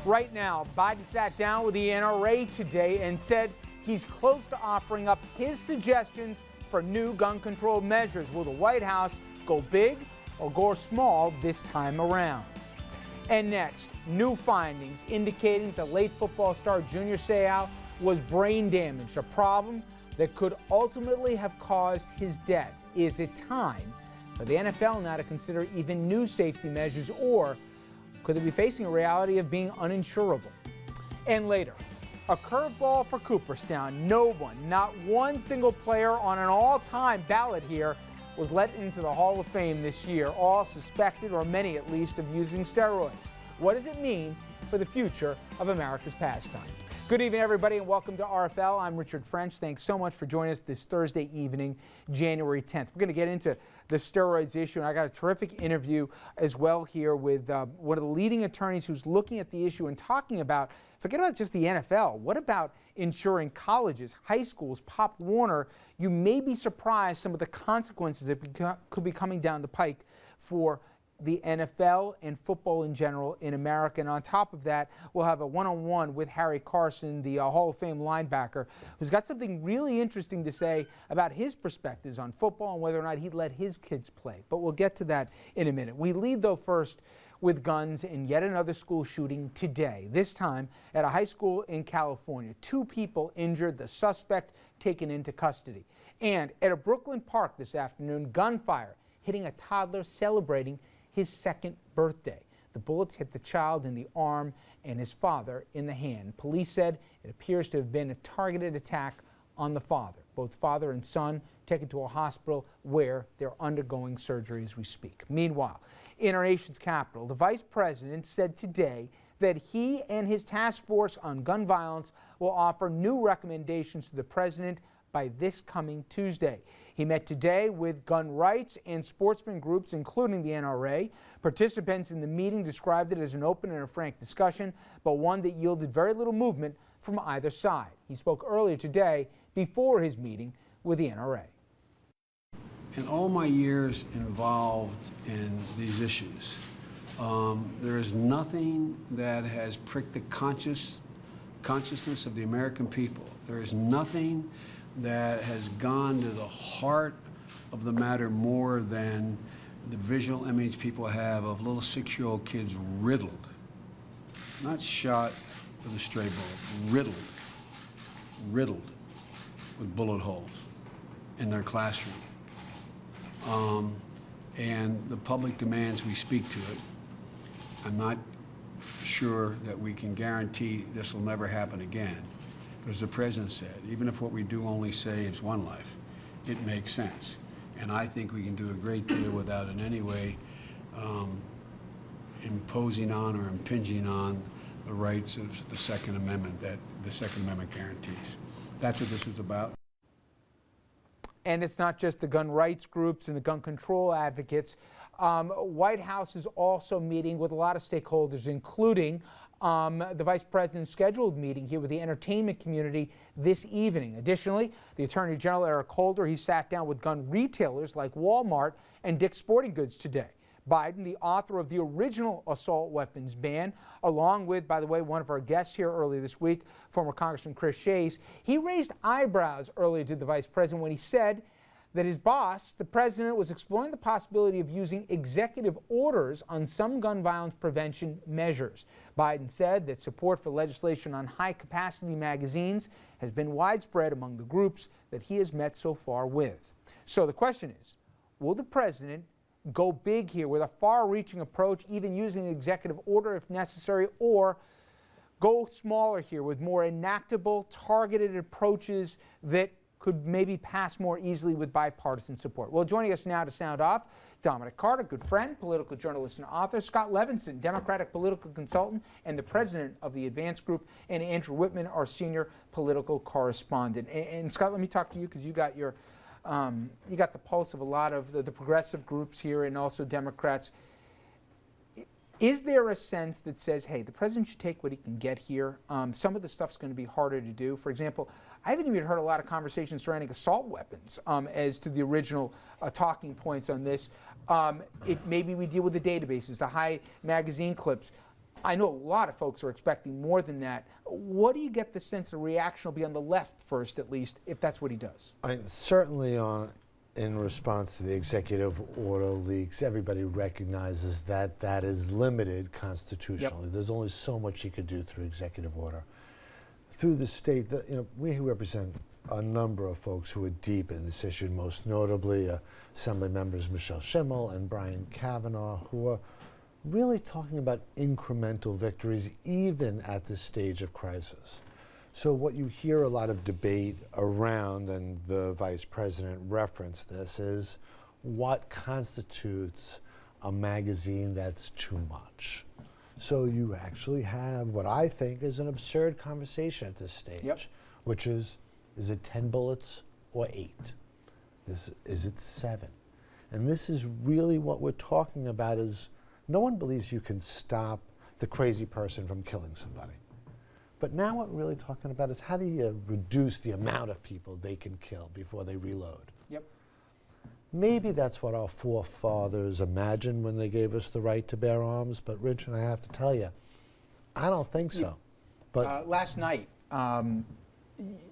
Right now, Biden sat down with the NRA today and said he's close to offering up his suggestions for new gun control measures. Will the White House go big or go small this time around? And next, new findings indicating the late football star Junior Seau was brain damaged, a problem that could ultimately have caused his death. Is it time for the NFL now to consider even new safety measures, or could they be facing a reality of being uninsurable? And later, a curveball for Cooperstown. No one, not one single player on an all-time ballot here was let into the Hall of Fame this year, all suspected, or many at least, of using steroids. What does it mean for the future of America's pastime? Good evening, everybody, and welcome to RFL. I'm Richard French. Thanks so much for joining us this Thursday evening, January 10th. We're going to get into the steroids issue, and I got a terrific interview as well here with one of the leading attorneys who's looking at the issue and talking about, forget about just the NFL, what about ensuring colleges, high schools, Pop Warner? You may be surprised some of the consequences that could be coming down the pike for the NFL and football in general in America. And on top of that, we'll have a one-on-one with Harry Carson, the Hall of Fame linebacker, who's got something really interesting to say about his perspectives on football and whether or not he'd let his kids play. But we'll get to that in a minute. We lead, though, first with guns in yet another school shooting today, this time at a high school in California. 2 people injured, the suspect taken into custody. And at a Brooklyn park this afternoon, gunfire hitting a toddler celebrating his 2nd birthday. The bullets hit the child in the arm and his father in the hand. Police said it appears to have been a targeted attack on the father. Both father and son taken to a hospital where they're undergoing surgery as we speak. Meanwhile, in our nation's capital, the vice president said today that he and his task force on gun violence will offer new recommendations to the president by this coming Tuesday. He met today with gun rights and sportsman groups, including the NRA. Participants in the meeting described it as an open and a frank discussion, but one that yielded very little movement from either side. He spoke earlier today before his meeting with the NRA. In all my years involved in these issues, there is nothing that has pricked the consciousness of the American people. There is nothing that has gone to the heart of the matter more than the visual image people have of little 6-year-old kids riddled, not shot with a stray bullet, riddled with bullet holes in their classroom. And the public demands we speak to it. I'm not sure that we can guarantee this will never happen again. But as the president said, even if what we do only saves one life, it makes sense. And I think we can do a great deal without in any way imposing on or impinging on the rights of the Second Amendment that the Second Amendment guarantees. That's what this is about. And it's not just the gun rights groups and the gun control advocates. White House is also meeting with a lot of stakeholders, including the vice president's scheduled meeting here with the entertainment community this evening. Additionally, the Attorney General Eric Holder, he sat down with gun retailers like Walmart and Dick's Sporting Goods today. Biden, the author of the original assault weapons ban, along with, by the way, one of our guests here earlier this week, former Congressman Chris Shays, he raised eyebrows earlier to the vice president when he said that his boss, the president, was exploring the possibility of using executive orders on some gun violence prevention measures. Biden said that support for legislation on high-capacity magazines has been widespread among the groups that he has met so far with. So the question is, will the president go big here with a far-reaching approach, even using an executive order if necessary, or go smaller here with more enactable, targeted approaches that could maybe pass more easily with bipartisan support? Well, joining us now to sound off, Dominic Carter, good friend, political journalist and author, Scott Levinson, Democratic political consultant and the president of the Advance Group, and Andrew Whitman, our senior political correspondent. And Scott, let me talk to you because you got the pulse of a lot of the progressive groups here and also Democrats. Is there a sense that says, hey, the president should take what he can get here? Some of the stuff's going to be harder to do. For example, I haven't even heard a lot of conversations surrounding assault weapons as to the original talking points on this. Maybe we deal with the databases, the high magazine clips. I know a lot of folks are expecting more than that. What do you get the sense the reaction will be on the left first, at least, if that's what he does? Certainly in response to the executive order leaks, everybody recognizes that that is limited constitutionally. Yep. There's only so much he could do through executive order. Through the state, we represent a number of folks who are deep in this issue, most notably Assembly members Michelle Schimmel and Brian Kavanaugh, who are really talking about incremental victories even at this stage of crisis. So what you hear a lot of debate around, and the Vice President referenced this, is what constitutes a magazine that's too much. So you actually have what I think is an absurd conversation at this stage, which is it 10 bullets or 8? Is it 7? And this is really what we're talking about. Is no one believes you can stop the crazy person from killing somebody. But now what we're really talking about is how do you reduce the amount of people they can kill before they reload? Yep. Maybe that's what our forefathers imagined when they gave us the right to bear arms, but Rich, and I have to tell you, I don't think so. But last night,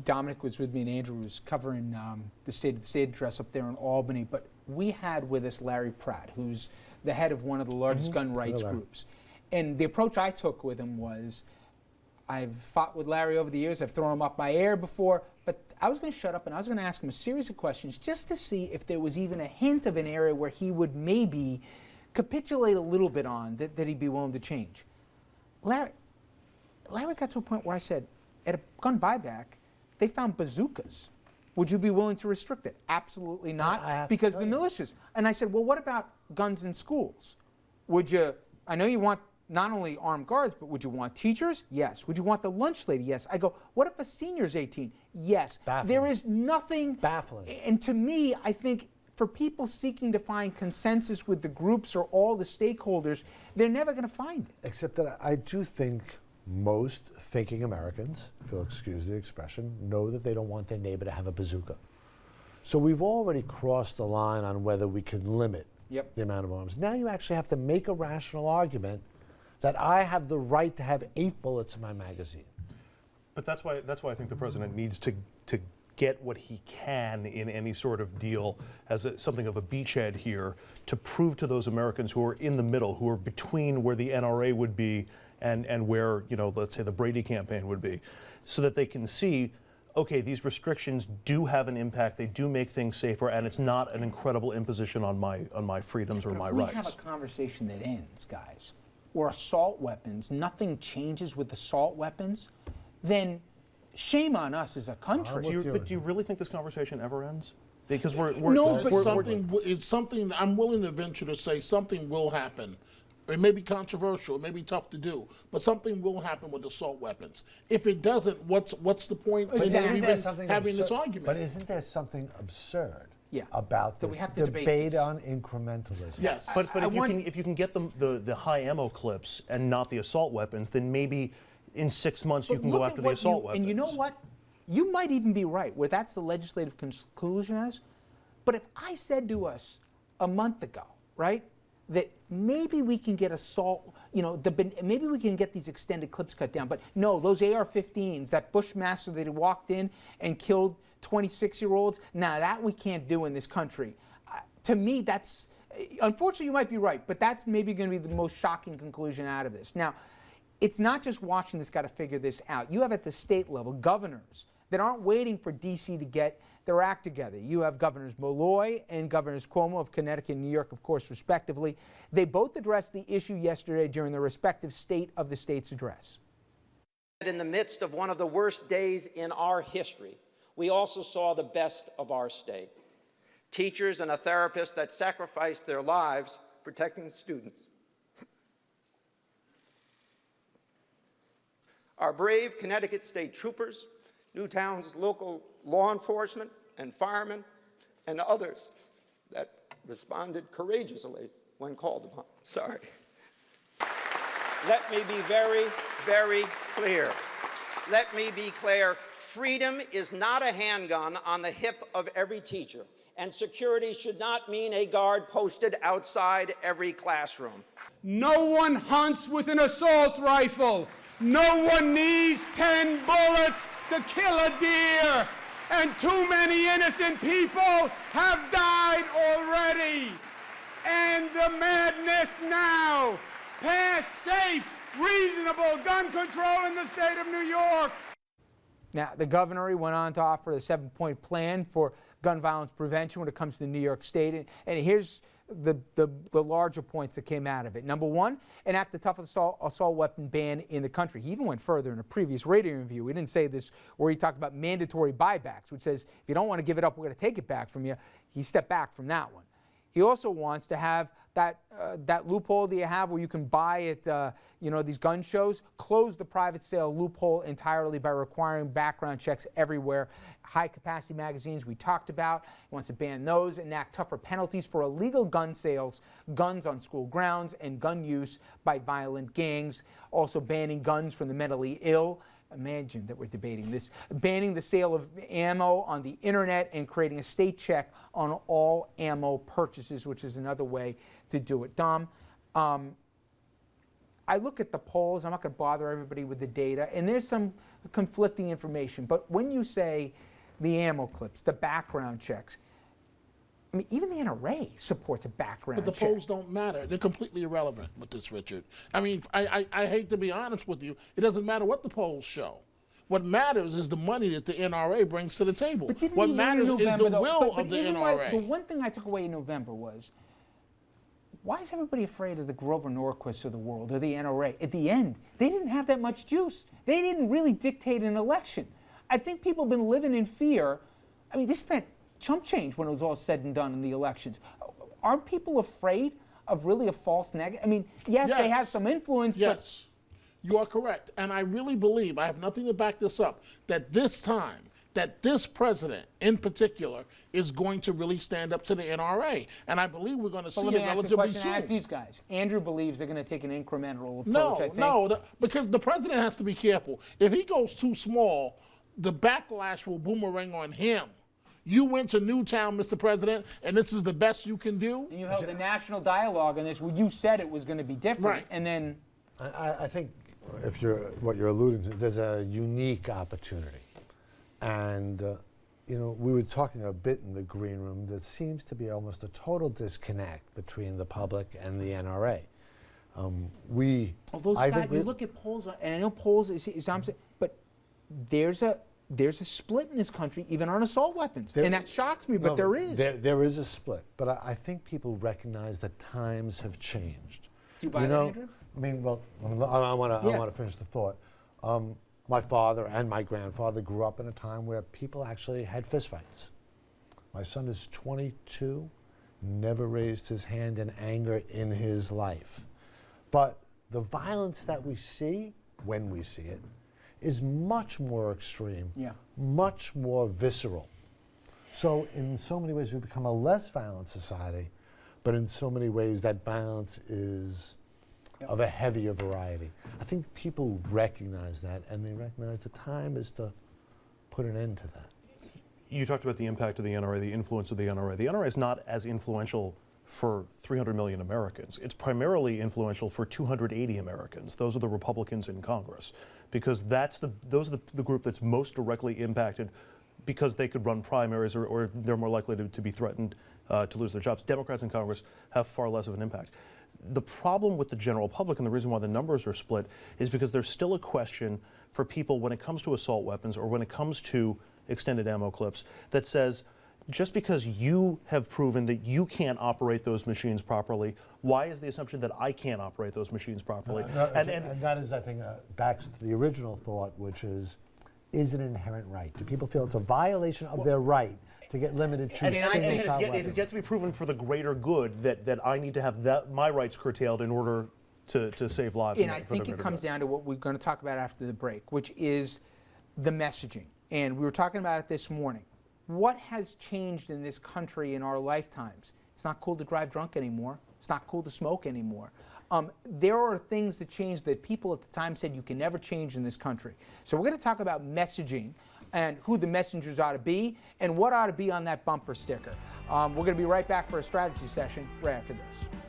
Dominic was with me and Andrew was covering the State of the State address up there in Albany, but we had with us Larry Pratt, who's the head of one of the largest gun rights groups. And the approach I took with him was, I've fought with Larry over the years, I've thrown him off my air before, but I was going to shut up and I was going to ask him a series of questions just to see if there was even a hint of an area where he would maybe capitulate a little bit on, that he'd be willing to change. Larry got to a point where I said, at a gun buyback, they found bazookas. Would you be willing to restrict it? Absolutely not, because the militias. And I said, well, what about guns in schools? Would you, I know you want not only armed guards, but would you want teachers? Yes. Would you want the lunch lady? Yes. I go, what if a senior's 18? Yes. Baffling. There is nothing. Baffling. And to me, I think for people seeking to find consensus with the groups or all the stakeholders, they're never going to find it. except that I do think most thinking Americans, if you'll excuse the expression, know that they don't want their neighbor to have a bazooka. So we've already crossed the line on whether we can limit the amount of arms. Now you actually have to make a rational argument that I have the right to have 8 bullets in my magazine. But that's why I think the president needs to get what he can in any sort of deal as something of a beachhead here to prove to those Americans who are in the middle, who are between where the NRA would be and where, let's say the Brady campaign would be, so that they can see, okay, these restrictions do have an impact, they do make things safer, and it's not an incredible imposition on my freedoms or my rights. We have a conversation that ends, guys, or assault weapons, nothing changes with assault weapons, then shame on us as a country. But do you really think this conversation ever ends? Because it's something I'm willing to venture to say something will happen. It may be controversial, it may be tough to do, but something will happen with assault weapons. If it doesn't, what's the point of even having this argument? But isn't there something absurd about That this we have to debate this. on incrementalism? Yes. But if you can get the high ammo clips and not the assault weapons, then maybe in 6 months you can go after the assault weapons. And you know what? You might even be right, where that's the legislative conclusion as. But if I said to us a month ago, right, that maybe we can get assault, maybe we can get these extended clips cut down, but no, those AR-15s, that Bushmaster that walked in and killed 26-year-olds, now that we can't do in this country. To me, that's, unfortunately you might be right, but that's maybe going to be the most shocking conclusion out of this. Now, it's not just Washington that's got to figure this out. You have at the state level governors that aren't waiting for D.C. to get their act together. You have Governors Malloy and Governors Cuomo of Connecticut and New York, of course, respectively. They both addressed the issue yesterday during their respective State of the State's address. In the midst of one of the worst days in our history, we also saw the best of our state. Teachers and a therapist that sacrificed their lives protecting students. Our brave Connecticut State Troopers, Newtown's local law enforcement and firemen, and others that responded courageously when called upon. Sorry. Let me be very, very clear. Let me be clear. Freedom is not a handgun on the hip of every teacher, And security should not mean a guard posted outside every classroom. No one hunts with an assault rifle. No one needs 10 bullets to kill a deer. And too many innocent people have died already. End the madness now. Pass safe, reasonable gun control in the state of New York. Now, the governor he went on to offer a 7-point plan for gun violence prevention when it comes to New York State. And here's the larger points that came out of it. Number one, enact the toughest assault weapon ban in the country. He even went further in a previous radio interview. He didn't say this where he talked about mandatory buybacks, which says if you don't want to give it up, we're going to take it back from you. He stepped back from that one. He also wants to have that loophole that you have where you can buy at these gun shows, close the private sale loophole entirely by requiring background checks everywhere. High-capacity magazines we talked about. He wants to ban those, enact tougher penalties for illegal gun sales, guns on school grounds, and gun use by violent gangs. Also banning guns from the mentally ill. Imagine that we're debating this. Banning the sale of ammo on the internet and creating a state check on all ammo purchases, which is another way to do it. Dom, I look at the polls. I'm not going to bother everybody with the data, and there's some conflicting information. But when you say the ammo clips, the background checks, I mean, even the NRA supports a background check. But the polls don't matter. They're completely irrelevant with this, Richard. I mean, I hate to be honest with you. It doesn't matter what the polls show. What matters is the money that the NRA brings to the table. What matters is the will of the NRA. The one thing I took away in November was, why is everybody afraid of the Grover Norquists of the world or the NRA? At the end, they didn't have that much juice. They didn't really dictate an election. I think people have been living in fear. I mean, they spent chump change when it was all said and done in the elections. Aren't people afraid of really a false negative? I mean, yes, they have some influence, yes, you are correct. And I really believe, I have nothing to back this up, that this time, that this president in particular is going to really stand up to the NRA. And I believe we're going to see it relatively soon. Ask these guys. Andrew believes they're going to take an incremental approach, I think. Because the president has to be careful. If he goes too small, the backlash will boomerang on him. You went to Newtown, Mr. President, and this is the best you can do? And you held the national dialogue on this where you said it was going to be different. Right. And then... I think what you're alluding to, there's a unique opportunity. And, we were talking a bit in the green room. There seems to be almost a total disconnect between the public and the NRA. Although, Scott, you look at polls, and I know polls is but there's a split in this country, even on assault weapons. And that shocks me, but there is. There is a split. But I think people recognize that times have changed. Do you buy that, Andrew? I mean, well, I want to finish the thought. My father and my grandfather grew up in a time where people actually had fistfights. My son is 22, never raised his hand in anger in his life. But the violence that we see, when we see it, is much more extreme, much more visceral. So in so many ways, we've become a less violent society, but in so many ways, that violence is of a heavier variety. I think people recognize that, and they recognize the time is to put an end to that. You talked about the impact of the NRA, the influence of the NRA. The NRA is not as influential for 300 million Americans. It's primarily influential for 280 Americans. Those are the Republicans in Congress, because those are the group that's most directly impacted because they could run primaries or they're more likely to be threatened to lose their jobs. Democrats in Congress have far less of an impact. The problem with the general public, and the reason why the numbers are split, is because there's still a question for people when it comes to assault weapons or when it comes to extended ammo clips that says, just because you have proven that you can't operate those machines properly, why is the assumption that I can't operate those machines properly? And that is, I think, back to the original thought, which is it an inherent right? Do people feel it's a violation of their right to get limited to it has yet to be proven for the greater good that I need to have my rights curtailed in order to save lives. And I think it comes down to what we're going to talk about after the break, which is the messaging. And we were talking about it this morning. What has changed in this country in our lifetimes? It's not cool to drive drunk anymore. It's not cool to smoke anymore. There are things that changed that people at the time said you can never change in this country. So we're going to talk about messaging and who the messengers ought to be and what ought to be on that bumper sticker. We're going to be right back for a strategy session right after this.